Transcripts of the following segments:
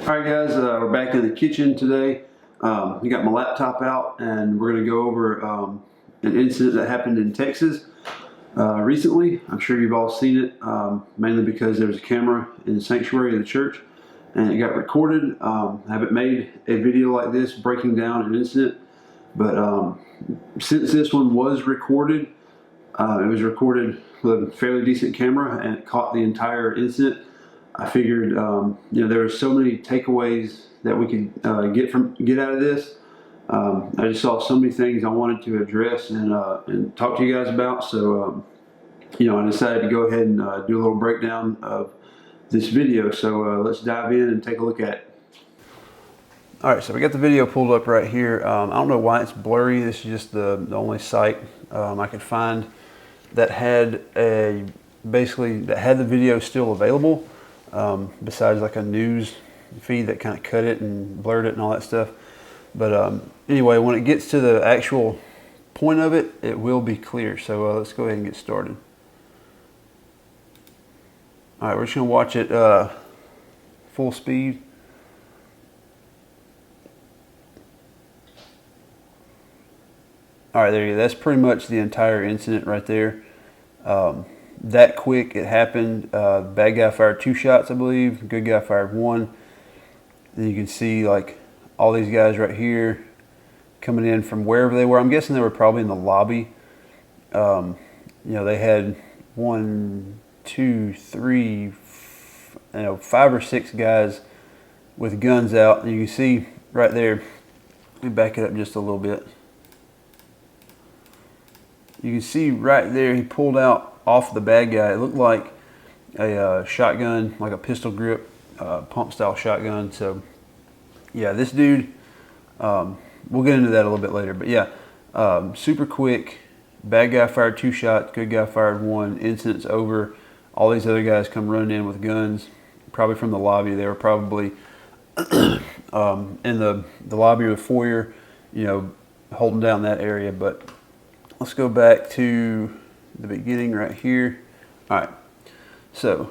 Alright guys, we're back in the kitchen today. I got my laptop out and we're going to go over an incident that happened in Texas recently. I'm sure you've all seen it, mainly because there was a camera in the sanctuary of the church and it got recorded. I haven't made a video like this breaking down an incident, but since this one was recorded, it was recorded with a fairly decent camera and it caught the entire incident. I figured, there were so many takeaways that we could get out of this. I just saw so many things I wanted to address and talk to you guys about. So, I decided to go ahead and do a little breakdown of this video. So let's dive in and take a look at it. All right, so we got the video pulled up right here. I don't know why it's blurry. This is just the only site I could find that had the video still available. Besides like a news feed that kind of cut it and blurred it and all that stuff. But anyway, when it gets to the actual point of it, it will be clear. So let's go ahead and get started. All right, we're just going to watch it full speed. All right, there you go. That's pretty much the entire incident right there. That quick it happened. Bad guy fired 2 shots, I believe. Good guy fired 1. Then you can see like all these guys right here coming in from wherever they were. I'm guessing they were probably in the lobby. They had 1, 2, 3, 5 or 6 guys with guns out. And you can see right there. Let me back it up just a little bit. You can see right there he pulled out off the bad guy. It looked like a shotgun, like a pistol grip, pump style shotgun. So yeah, this dude, we'll get into that a little bit later, but yeah, super quick. Bad guy fired 2 shots, good guy fired 1. Incident's over. All these other guys come running in with guns, probably from the lobby. They were probably in the lobby or the foyer, holding down that area. But let's go back to the beginning right here. All right, so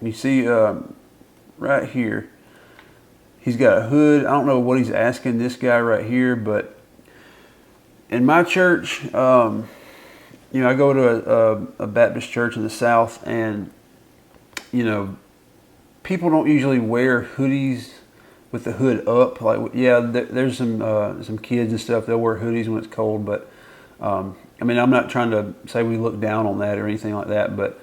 you see right here, he's got a hood. I don't know what he's asking this guy right here, but in my church, I go to a Baptist church in the South, and people don't usually wear hoodies with the hood up. Like, yeah, there's some kids and stuff, they'll wear hoodies when it's cold, but I'm not trying to say we look down on that or anything like that, but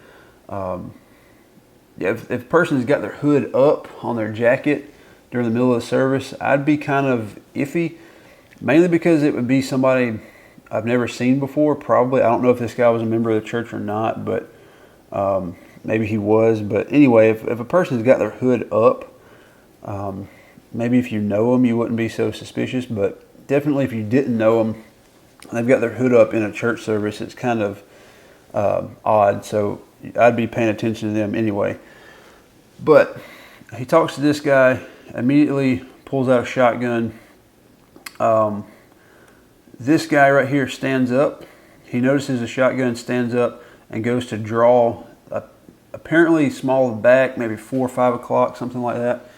if a person's got their hood up on their jacket during the middle of the service, I'd be kind of iffy, mainly because it would be somebody I've never seen before, probably. I don't know if this guy was a member of the church or not, but maybe he was. But anyway, if a person's got their hood up, maybe if you know them, you wouldn't be so suspicious, but definitely if you didn't know them, they've got their hood up in a church service, it's kind of odd, so I'd be paying attention to them anyway. But he talks to this guy, immediately pulls out a shotgun. This guy right here stands up. He notices the shotgun, stands up, and goes to draw, apparently small of the back, maybe 4 or 5 o'clock, something like that.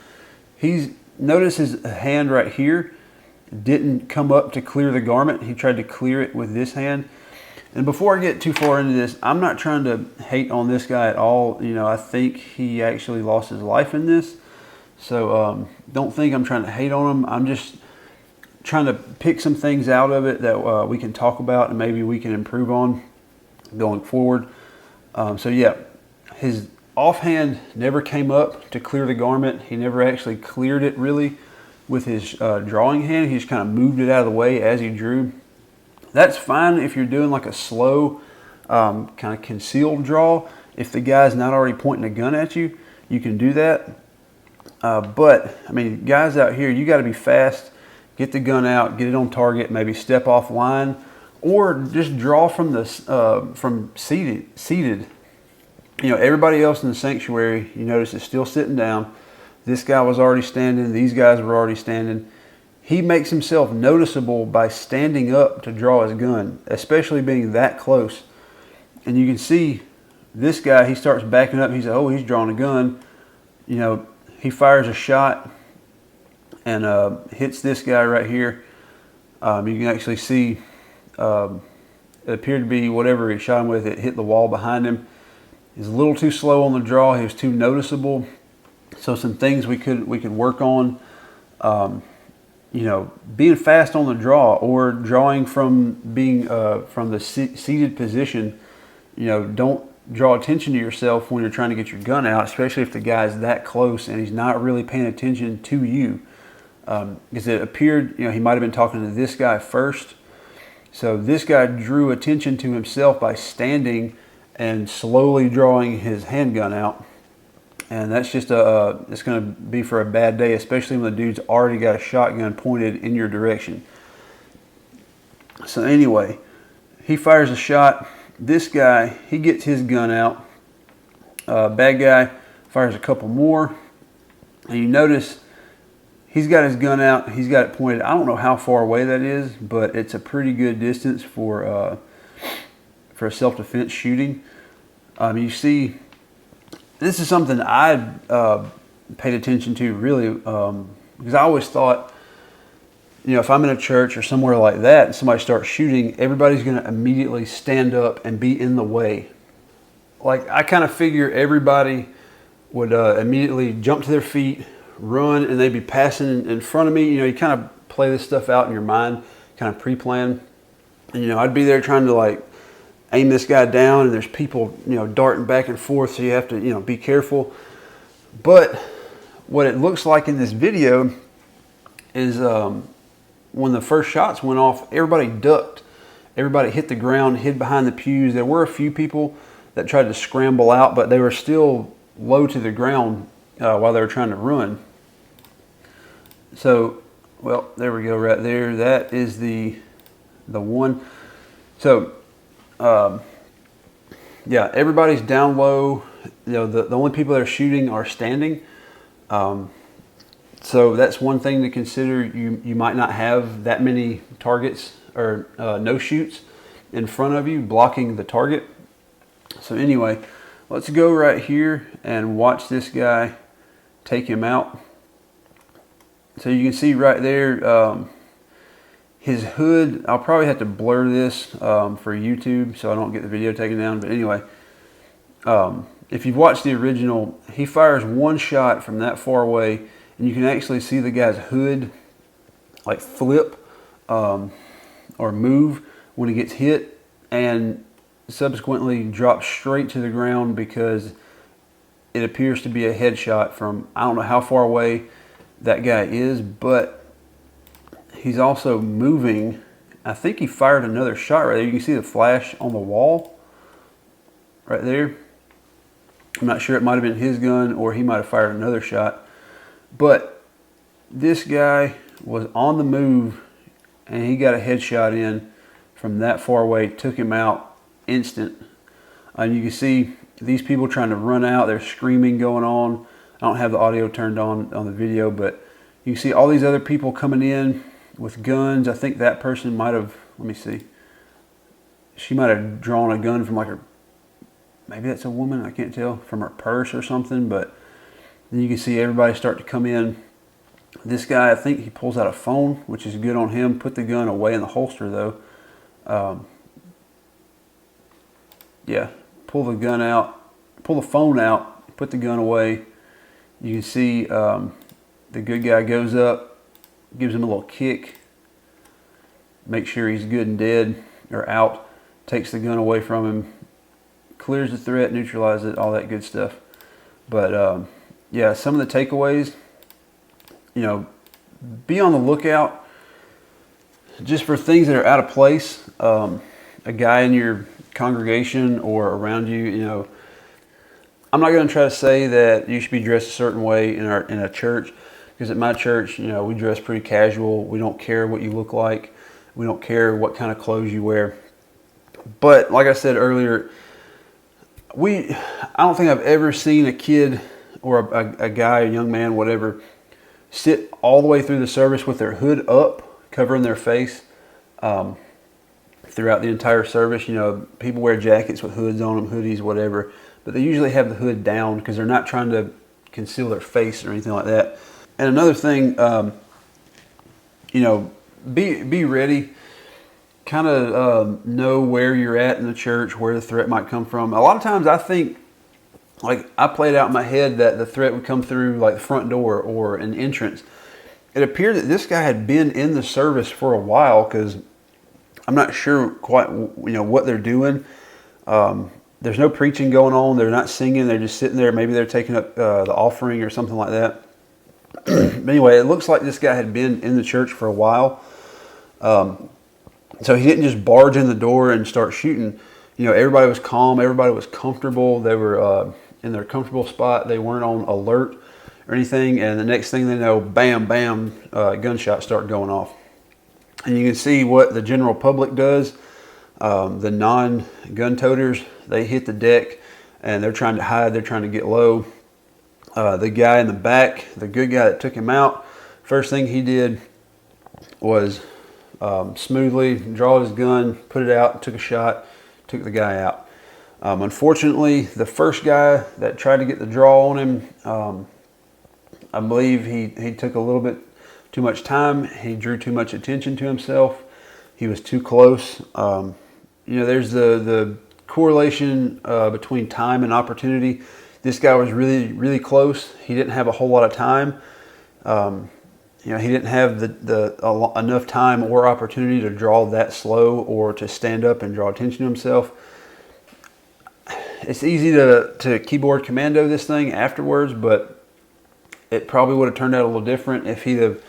Notice his hand right here didn't come up to clear the garment. He tried to clear it with this hand. And before I get too far into this, I'm not trying to hate on this guy at all. I think he actually lost his life in this. So don't think I'm trying to hate on him. I'm just trying to pick some things out of it that we can talk about and maybe we can improve on going forward. So yeah, his offhand never came up to clear the garment. He never actually cleared it really with his drawing hand. He just kind of moved it out of the way as he drew. That's fine if you're doing like a slow kind of concealed draw. If the guy's not already pointing a gun at you, you can do that. But guys out here, you got to be fast. Get the gun out, get it on target, maybe step off line, or just draw from from seated. Everybody else in the sanctuary, you notice, is still sitting down. This guy was already standing. These guys were already standing. He makes himself noticeable by standing up to draw his gun, especially being that close. And you can see this guy, he starts backing up. He's like, oh, he's drawing a gun. he fires a shot and hits this guy right here. You can actually see it appeared to be whatever he shot him with. It hit the wall behind him. He's a little too slow on the draw. He was too noticeable. So some things we could work on. You know, being fast on the draw, or drawing from being from the seated position. You know, don't draw attention to yourself when you're trying to get your gun out, especially if the guy's that close and he's not really paying attention to you. Because it appeared, you know, he might have been talking to this guy first. So this guy drew attention to himself by standing and slowly drawing his handgun out. And that's just it's going to be for a bad day, especially when the dude's already got a shotgun pointed in your direction. So anyway, he fires a shot. This guy, he gets his gun out. Bad guy fires a couple more. And you notice he's got his gun out. He's got it pointed. I don't know how far away that is, but it's a pretty good distance for a self-defense shooting. You see, this is something I paid attention to really, because I always thought, you know, if I'm in a church or somewhere like that and somebody starts shooting, everybody's going to immediately stand up and be in the way. Like, I kind of figure everybody would immediately jump to their feet, run, and they'd be passing in front of me. You know, you kind of play this stuff out in your mind, kind of pre-plan. And, you know, I'd be there trying to, like, aim this guy down, and there's people, you know, darting back and forth, so you have to, you know, be careful. But what it looks like in this video is when the first shots went off, everybody ducked. Everybody hit the ground, hid behind the pews. There were a few people that tried to scramble out, but they were still low to the ground while they were trying to run. So, well, there we go right there. That is the one. So, yeah, everybody's down low. You know, the only people that are shooting are standing. So that's one thing to consider. You might not have that many targets or no shoots in front of you blocking the target. So anyway, let's go right here and watch this guy take him out. So you can see right there, his hood. I'll probably have to blur this for YouTube so I don't get the video taken down. But anyway, if you've watched the original, he fires one shot from that far away, and you can actually see the guy's hood like flip or move when he gets hit, and subsequently drop straight to the ground because it appears to be a headshot from, I don't know how far away that guy is, but he's also moving. I think he fired another shot right there. You can see the flash on the wall right there. I'm not sure, it might have been his gun or he might have fired another shot. But this guy was on the move and he got a headshot in from that far away, took him out instant. And you can see these people trying to run out. There's screaming going on. I don't have the audio turned on the video, but you can see all these other people coming in with guns. I think that person might have, let me see. She might have drawn a gun from like her, maybe that's a woman, I can't tell, from her purse or something. But then you can see everybody start to come in. This guy, I think he pulls out a phone, which is good on him. Put the gun away in the holster though. Yeah, pull the gun out, pull the phone out, put the gun away. You can see the good guy goes up, gives him a little kick, make sure he's good and dead or out, takes the gun away from him, clears the threat, neutralizes it, all that good stuff. But yeah, some of the takeaways, you know, be on the lookout just for things that are out of place. A guy in your congregation or around you, you know, I'm not going to try to say that you should be dressed a certain way in a church, because at my church, you know, we dress pretty casual. We don't care what you look like. We don't care what kind of clothes you wear. But like I said earlier, I don't think I've ever seen a kid or a guy, a young man, whatever, sit all the way through the service with their hood up, covering their face throughout the entire service. You know, people wear jackets with hoods on them, hoodies, whatever, but they usually have the hood down because they're not trying to conceal their face or anything like that. And another thing, be ready. Kind of know where you're at in the church, where the threat might come from. A lot of times I think, like, I played out in my head that the threat would come through like the front door or an entrance. It appeared that this guy had been in the service for a while, because I'm not sure quite what they're doing. There's no preaching going on. They're not singing. They're just sitting there. Maybe they're taking up the offering or something like that. But anyway, it looks like this guy had been in the church for a while. So he didn't just barge in the door and start shooting. Everybody was calm. Everybody was comfortable. They were in their comfortable spot. They weren't on alert or anything. And the next thing they know, bam, bam, gunshots start going off. And you can see what the general public does. The non-gun toters, they hit the deck and they're trying to hide. They're trying to get low. The guy in the back, the good guy that took him out, first thing he did was smoothly draw his gun, put it out, took a shot, took the guy out. Unfortunately, the first guy that tried to get the draw on him, I believe he took a little bit too much time. He drew too much attention to himself. He was too close. There's the correlation between time and opportunity. This guy was really, really close. He didn't have a whole lot of time. He didn't have enough time or opportunity to draw that slow or to stand up and draw attention to himself. It's easy to keyboard commando this thing afterwards, but it probably would have turned out a little different if he'd have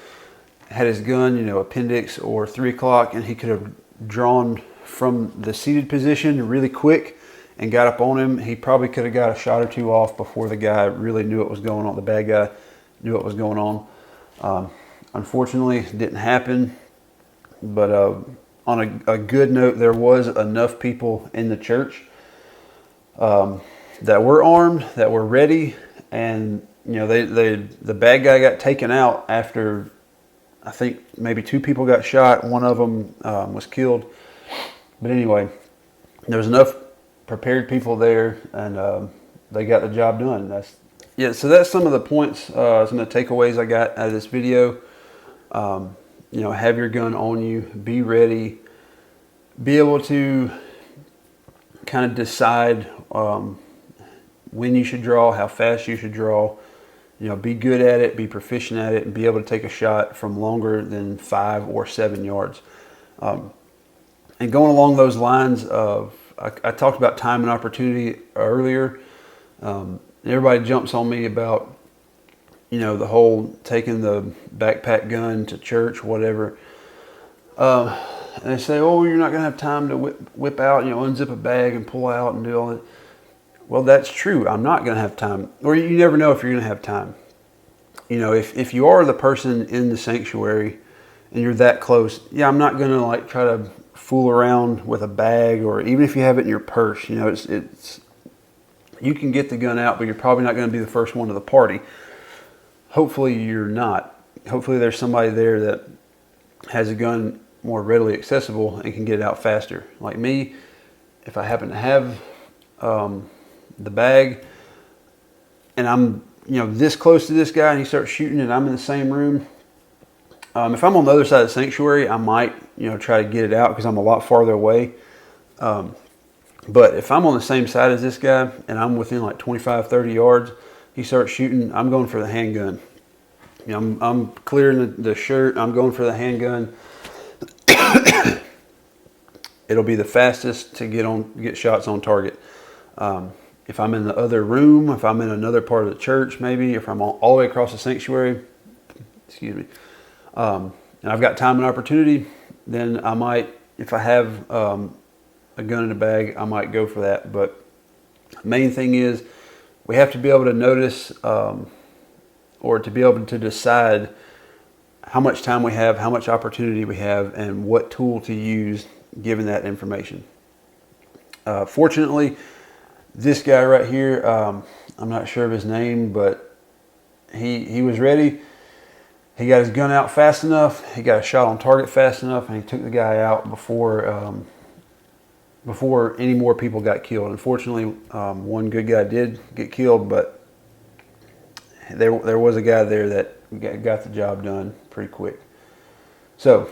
had his gun, appendix or 3 o'clock, and he could have drawn from the seated position really quick and got up on him. He probably could have got a shot or two off before the guy really knew what was going on. The bad guy knew what was going on. Unfortunately, it didn't happen. But on a good note, there was enough people in the church that were armed, that were ready, and the bad guy got taken out after, I think maybe 2 people got shot. One of them was killed. But anyway, there was enough prepared people there, and they got the job done. So that's some of the points, some of the takeaways I got out of this video. Have your gun on you, be ready, be able to kind of decide when you should draw, how fast you should draw. Be good at it, be proficient at it, and be able to take a shot from longer than 5 or 7 yards. And going along those lines of, I talked about time and opportunity earlier. Everybody jumps on me about, the whole taking the backpack gun to church, whatever. And they say, oh, you're not going to have time to whip out, unzip a bag and pull out and do all that. Well, that's true. I'm not going to have time. Or you never know if you're going to have time. If you are the person in the sanctuary and you're that close, I'm not going to try to fool around with a bag, or even if you have it in your purse. It's you can get the gun out, but you're probably not going to be the first one to the party. Hopefully you're not. Hopefully there's somebody there that has a gun more readily accessible and can get it out faster. Like me, if I happen to have the bag and I'm this close to this guy and he starts shooting and I'm in the same room, if I'm on the other side of the sanctuary, I might try to get it out because I'm a lot farther away. But if I'm on the same side as this guy and I'm within 25-30 yards, he starts shooting, I'm going for the handgun. I'm clearing the shirt, I'm going for the handgun. It'll be the fastest to get shots on target. If I'm in the other room, if I'm in another part of the church, maybe, if I'm all the way across the sanctuary, and I've got time and opportunity, then I might, if I have a gun in a bag, I might go for that. But main thing is we have to be able to notice or to be able to decide how much time we have, how much opportunity we have, and what tool to use given that information. Fortunately, this guy right here, I'm not sure of his name, but he was ready. He got his gun out fast enough. He got a shot on target fast enough, and he took the guy out before any more people got killed. Unfortunately, one good guy did get killed, but there was a guy there that got the job done pretty quick. So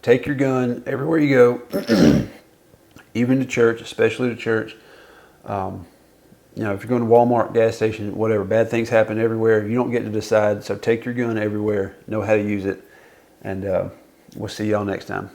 take your gun everywhere you go, even to church, especially to church. You know, if you're going to Walmart, gas station, whatever, bad things happen everywhere. You don't get to decide. So take your gun everywhere, know how to use it, and we'll see y'all next time.